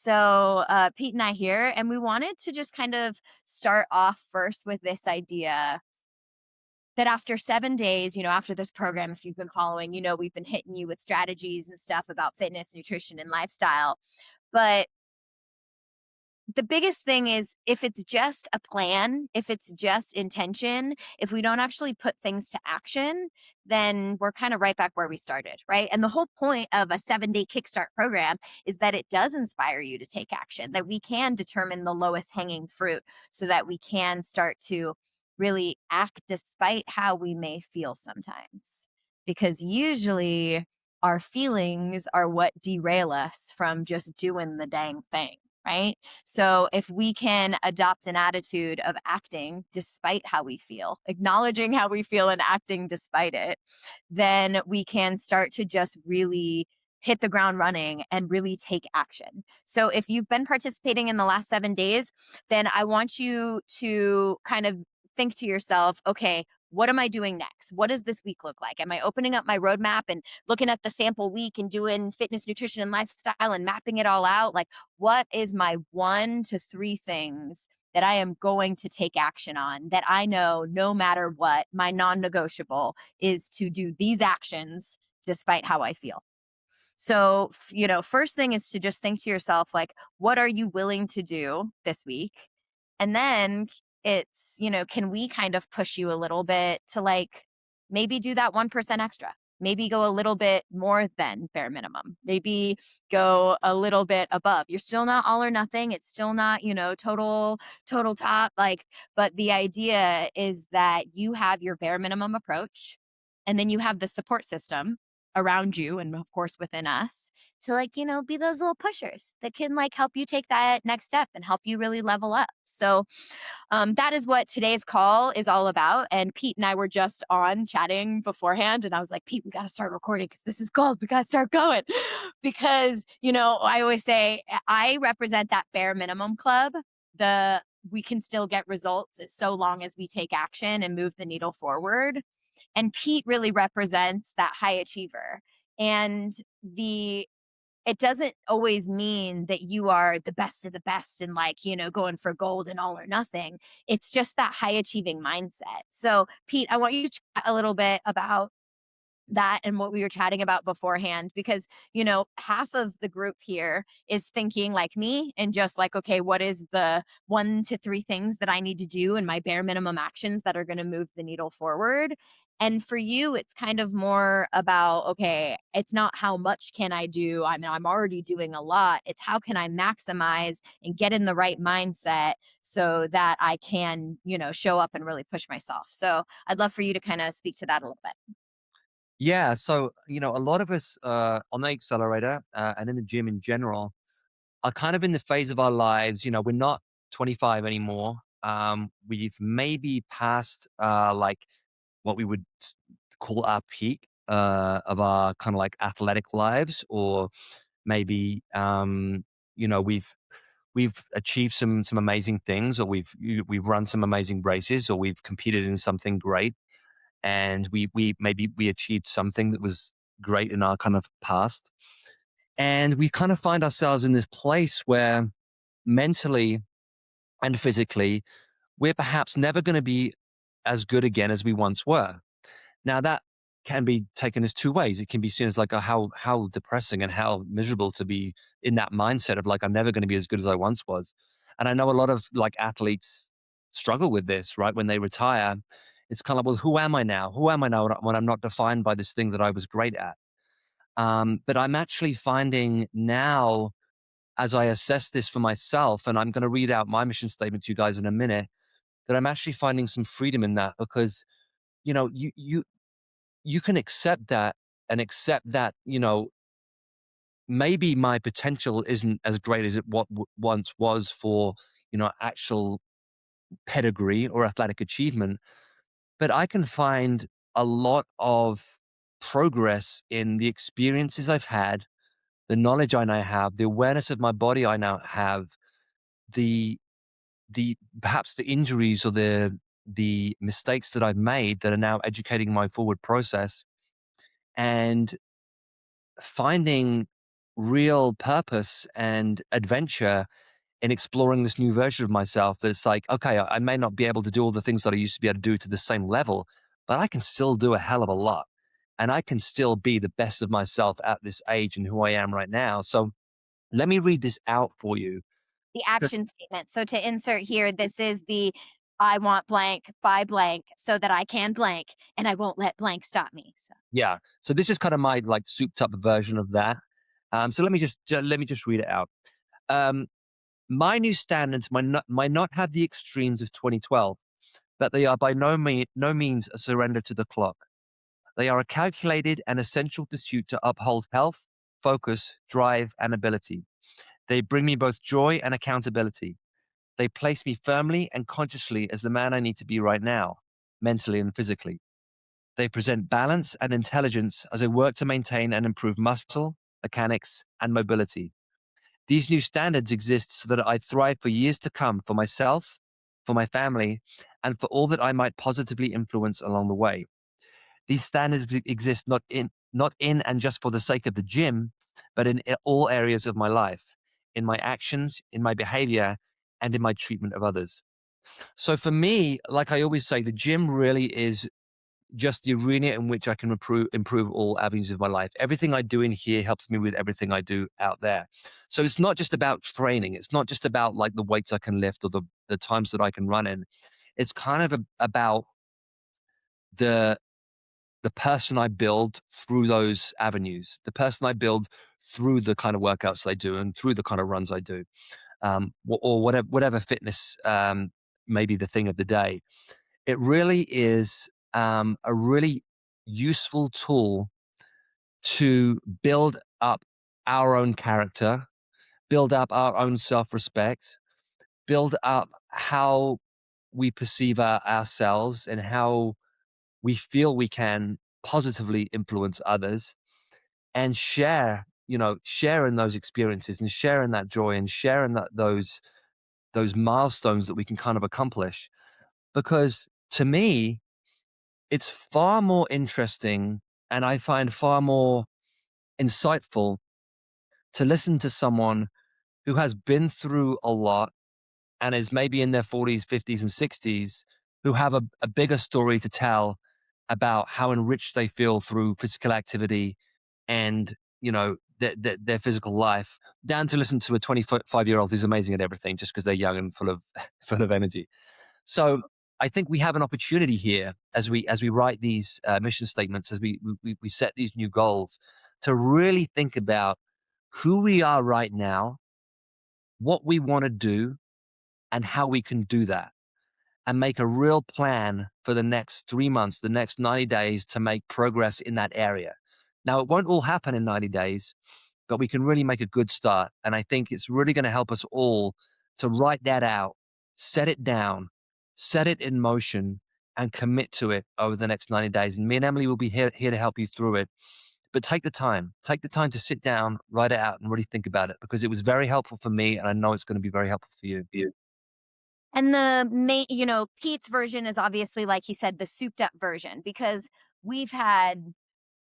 So, Pete and I here, and we wanted to just kind of start off first with this idea that after 7 days, after this program, if you've been following, we've been hitting you with strategies and stuff about fitness, nutrition, and lifestyle. But the biggest thing is if it's just a plan, if it's just intention, if we don't actually put things to action, then we're kind of right back where we started, right? And the whole point of a 7 day kickstart program is that it does inspire you to take action, that we can determine the lowest hanging fruit so that we can start to really act despite how we may feel sometimes. Because usually our feelings are what derail us from just doing the dang thing, right? So if we can adopt an attitude of acting despite how we feel, acknowledging how we feel and acting despite it, then we can start to just really hit the ground running and really take action. So if you've been participating in the last 7 days, then I want you to kind of think to yourself, okay, what am I doing next? What does this week look like? Am I opening up my roadmap and looking at the sample week and doing fitness, nutrition, and lifestyle and mapping it all out? Like, what is my 1 to 3 things that I am going to take action on that I know no matter what, my non negotiable is to do these actions despite how I feel? So, first thing is to just think to yourself, like, what are you willing to do this week? And then it's, can we kind of push you a little bit to like maybe do that 1% extra? Maybe go a little bit more than bare minimum. Maybe go a little bit above. You're still not all or nothing. It's still not, total top. Like, but the idea is that you have your bare minimum approach and then you have the support system around you and of course within us to like be those little pushers that can like help you take that next step and help you really level up. So that is what today's call is all about. And Pete and I were just on chatting beforehand, and I was like, Pete, we got to start recording because this is gold. We got to start going because I always say I represent that bare minimum club. The We can still get results so long as we take action and move the needle forward. And Pete really represents that high achiever. And the it doesn't always mean that you are the best of the best and like, going for gold and all or nothing. It's just that high achieving mindset. So, Pete, I want you to chat a little bit about that and what we were chatting about beforehand because half of the group here is thinking like me and just like, okay, what is the 1 to 3 things that I need to do and my bare minimum actions that are going to move the needle forward. And for you it's kind of more about, okay, it's not how much can I do. I mean, I'm already doing a lot. It's how can I maximize and get in the right mindset so that I can show up and really push myself. So I'd love for you to kind of speak to that a little bit. Yeah, so a lot of us on the accelerator and in the gym in general are kind of in the phase of our lives. We're not 25 anymore. We've maybe passed like what we would call our peak of our kind of like athletic lives, or maybe we've achieved some amazing things, or we've run some amazing races, or we've competed in something great, and we achieved something that was great in our kind of past. And we kind of find ourselves in this place where mentally and physically, we're perhaps never going to be as good again as we once were. Now, that can be taken as two ways. It can be seen as like how depressing and how miserable to be in that mindset of like, I'm never going to be as good as I once was. And I know a lot of like athletes struggle with this, right? When they retire, it's kind of, well, who am I now? Who am I now when I'm not defined by this thing that I was great at? But I'm actually finding now, as I assess this for myself, and I'm going to read out my mission statement to you guys in a minute, that I'm actually finding some freedom in that because you know you can accept that, and accept that maybe my potential isn't as great as it once was for actual pedigree or athletic achievement, but I can find a lot of progress in the experiences I've had, the knowledge I now have, the awareness of my body I now have, the the perhaps the injuries or the mistakes that I've made that are now educating my forward process, and finding real purpose and adventure in exploring this new version of myself that's like, okay, I may not be able to do all the things that I used to be able to do to the same level, but I can still do a hell of a lot. And I can still be the best of myself at this age and who I am right now. So let me read this out for you. The action statement. So to insert here, this is the I want blank by blank so that I can blank and I won't let blank stop me. So Yeah. So this is kind of my like souped up version of that. So let me just read it out. Um, my new standards might not have the extremes of 2012, but they are by no means a surrender to the clock. They are a calculated and essential pursuit to uphold health, focus, drive, and ability. They bring me both joy and accountability. They place me firmly and consciously as the man I need to be right now, mentally and physically. They present balance and intelligence as I work to maintain and improve muscle, mechanics, and mobility. These new standards exist so that I thrive for years to come for myself, for my family, and for all that I might positively influence along the way. These standards exist not in and just for the sake of the gym, but in all areas of my life, in my actions, in my behavior, and in my treatment of others. So for me, like I always say, the gym really is just the arena in which I can improve all avenues of my life. Everything I do in here helps me with everything I do out there. So it's not just about training. It's not just about like the weights I can lift or the times that I can run in. It's kind of about the the person I build through those avenues, the person I build through the kind of workouts I do and through the kind of runs I do, or whatever fitness may be the thing of the day. It really is a really useful tool to build up our own character, build up our own self respect, build up how we perceive ourselves and how we feel we can positively influence others and share in those experiences and share in that joy and share in those milestones that we can kind of accomplish. Because to me, it's far more interesting and I find far more insightful to listen to someone who has been through a lot and is maybe in their 40s, 50s, and 60s who have a bigger story to tell about how enriched they feel through physical activity and, their physical life, down to listen to a 25-year-old who's amazing at everything just because they're young and full of full of energy. So I think we have an opportunity here as we write these mission statements, as we set these new goals, to really think about who we are right now, what we want to do, and how we can do that, and make a real plan for the next 3 months, the next 90 days to make progress in that area. Now, it won't all happen in 90 days, but we can really make a good start. And I think it's really going to help us all to write that out, set it down, set it in motion, and commit to it over the next 90 days. And me and Emily will be here to help you through it. But take the time to sit down, write it out, and really think about it because it was very helpful for me. And I know it's going to be very helpful for you. and the main, Pete's version is obviously, like he said, the souped up version because we've had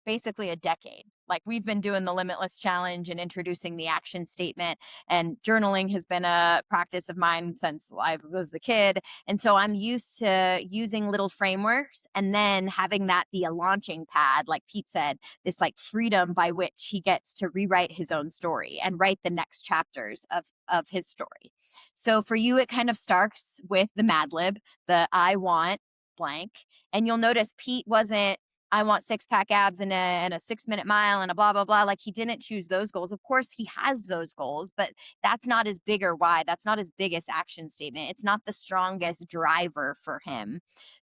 basically a decade. Like we've been doing the Limitless Challenge and introducing the action statement, and journaling has been a practice of mine since I was a kid. And so I'm used to using little frameworks and then having that be a launching pad, like Pete said, this like freedom by which he gets to rewrite his own story and write the next chapters of his story. So for you, it kind of starts with the Mad Lib, the I want blank. And you'll notice Pete wasn't I want six pack abs and a 6 minute mile and a blah, blah, blah. Like he didn't choose those goals. Of course, he has those goals, but that's not his bigger why. That's not his biggest action statement. It's not the strongest driver for him.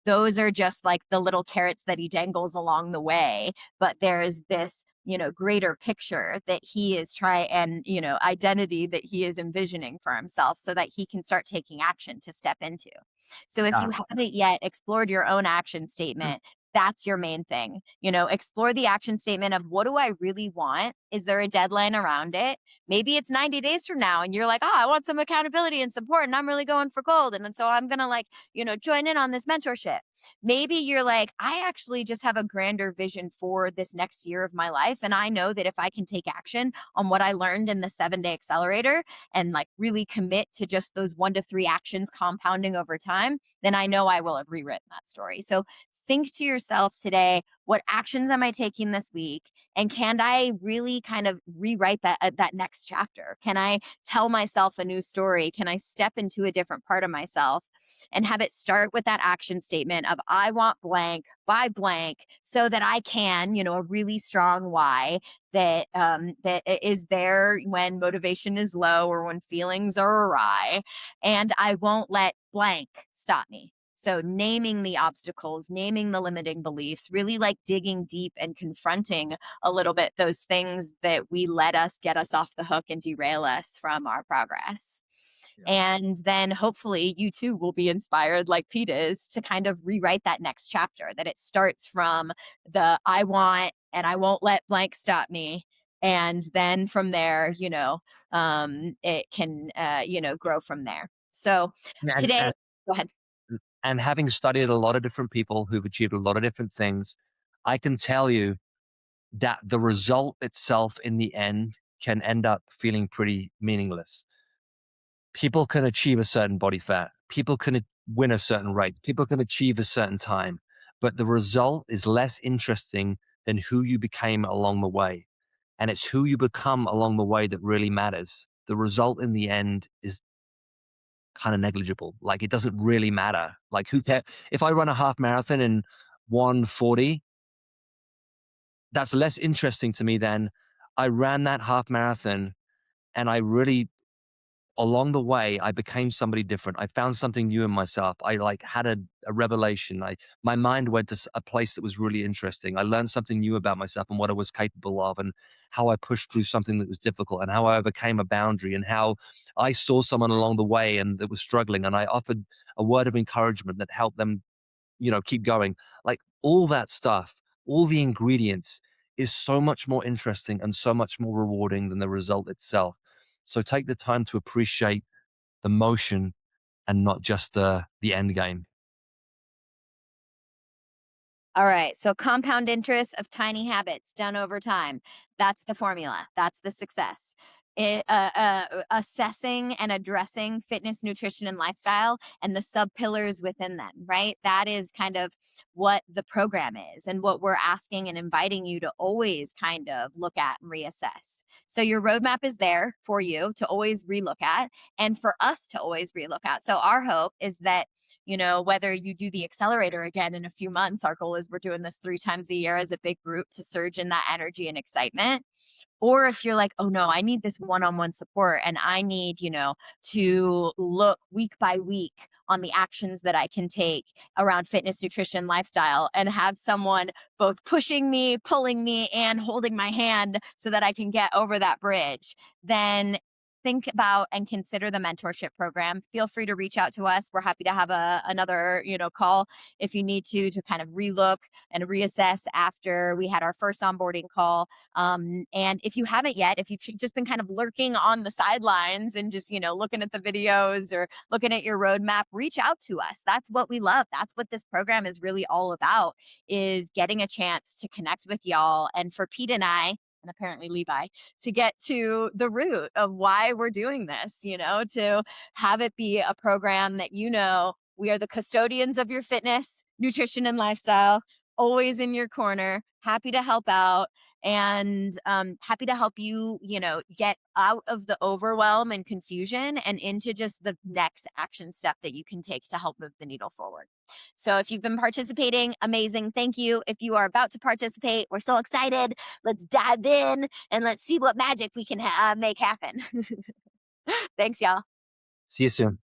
Those are just like the little carrots that he dangles along the way. But there's this, greater picture that he is trying and, identity that he is envisioning for himself so that he can start taking action to step into. So if Yeah. you haven't yet explored your own action statement, That's your main thing. Explore the action statement of, what do I really want? Is there a deadline around it? Maybe it's 90 days from now and you're like, oh, I want some accountability and support and I'm really going for gold. And so I'm going to, like, join in on this mentorship. Maybe you're like, I actually just have a grander vision for this next year of my life. And I know that if I can take action on what I learned in the 7-day accelerator and like really commit to just those 1 to 3 actions compounding over time, then I know I will have rewritten that story. So think to yourself today, what actions am I taking this week? And can I really kind of rewrite that next chapter? Can I tell myself a new story? Can I step into a different part of myself and have it start with that action statement of, I want blank by blank, so that I can, a really strong why that is there when motivation is low or when feelings are awry, and I won't let blank stop me. So naming the obstacles, naming the limiting beliefs, really like digging deep and confronting a little bit those things that we let us get us off the hook and derail us from our progress. Yeah. And then hopefully you too will be inspired, like Pete is, to kind of rewrite that next chapter, that it starts from the I want and I won't let blank stop me. And then from there, it can, grow from there. So And, today, and go ahead. and having studied a lot of different people who've achieved a lot of different things, I can tell you that the result itself in the end can end up feeling pretty meaningless. People can achieve a certain body fat. People can win a certain rate. People can achieve a certain time, but the result is less interesting than who you became along the way. And it's who you become along the way that really matters. The result in the end is kind of negligible. Like, it doesn't really matter. Like, who cares? If I run a half marathon in 1:40, that's less interesting to me than I ran that half marathon and I really, along the way, I became somebody different. I found something new in myself. I like had a revelation. My mind went to a place that was really interesting. I learned something new about myself and what I was capable of, and how I pushed through something that was difficult, and how I overcame a boundary, and how I saw someone along the way and that was struggling, and I offered a word of encouragement that helped them, keep going. Like, all that stuff, all the ingredients is so much more interesting and so much more rewarding than the result itself. So take the time to appreciate the motion and not just the end game. All right. So compound interest of tiny habits done over time. That's the formula. That's the success. Assessing and addressing fitness, nutrition, and lifestyle and the sub pillars within them, right? That is kind of what the program is and what we're asking and inviting you to always kind of look at and reassess. So your roadmap is there for you to always relook at and for us to always relook at. So our hope is that, whether you do the accelerator again in a few months, our goal is we're doing this 3 times a year as a big group to surge in that energy and excitement. Or if you're like, oh no, I need this one on one support and I need, to look week by week on the actions that I can take around fitness, nutrition, lifestyle, and have someone both pushing me, pulling me, and holding my hand so that I can get over that bridge, then think about and consider the mentorship program. Feel free to reach out to us. We're happy to have another, call if you need to kind of relook and reassess after we had our first onboarding call. And if you haven't yet, if you've just been kind of lurking on the sidelines and just, looking at the videos or looking at your roadmap, reach out to us. That's what we love. That's what this program is really all about, is getting a chance to connect with y'all. And for Pete and I, and apparently Levi, to get to the root of why we're doing this, to have it be a program that, we are the custodians of your fitness, nutrition, and lifestyle, always in your corner, happy to help out and happy to help you, get out of the overwhelm and confusion and into just the next action step that you can take to help move the needle forward. So if you've been participating, amazing. Thank you. If you are about to participate, we're so excited. Let's dive in and let's see what magic we can make happen. Thanks, y'all. See you soon.